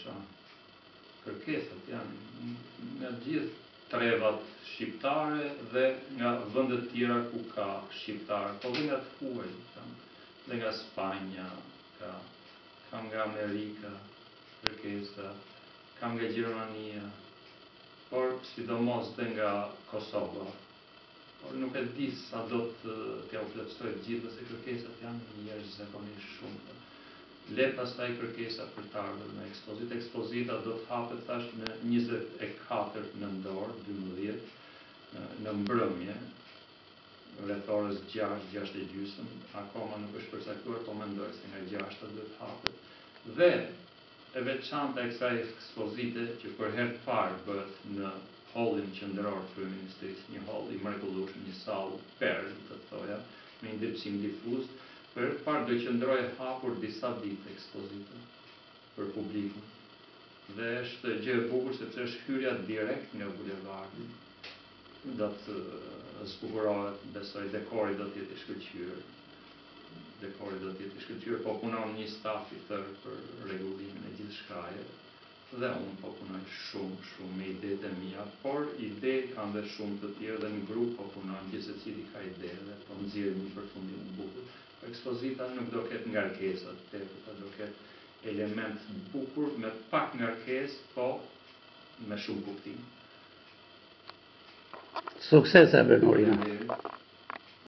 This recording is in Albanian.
thosha, kërkesat janë nga gjithë trevat shqiptare dhe nga vendet tjera ku ka shqiptarë, po dhe nga të huaj, dhe nga Spanja, kam nga Amerika, kërkesa, kam nga Gjermania, por sidomos dhe nga Kosova. Por nuk e di sa do t'ja u plotësoj gjithë, se kërkesat janë jashtëzakonisht shumë. Le pastaj kërkesa për të ardhur në ekspozitë. Ekspozita do të hapet thash në 24 nëntor 12 në mbrëmje, rreth orës 6:30, akoma nuk është përcaktuar, po mendoj se nga 6 do të hapet. Dhe e veçanta e kësaj ekspozite që për herë të parë bëhet në hallin qendror të Kryeministrisë, një hall i mrekullueshëm, një sallë perl, të thoja, me ndërsim difuz. Për herë të parë do qëndrojë hapur disa ditë ekspozita për publikun. Dhe është gjë e bukur sepse është hyrja direkt nga bulevardi. Do të zbukurohet, besoj, dekori do të jetë i shkëlqyer. Dekori do të jetë i shkëlqyer, po punon një staf i tërë për rregullimin e gjithë shkaje. Dhe unë po punoj shumë me idetë e mia, por ide kanë dhe shumë të tjerë dhe në grup po punojnë, që secili ka ide dhe po nxjerrin një përfundim të bukur. Ekspozita nuk do ketë ngarkesa të tepërta, do ketë element të bukur me pak ngarkesë, po me shumë kuptim. Sukses, Bernardino.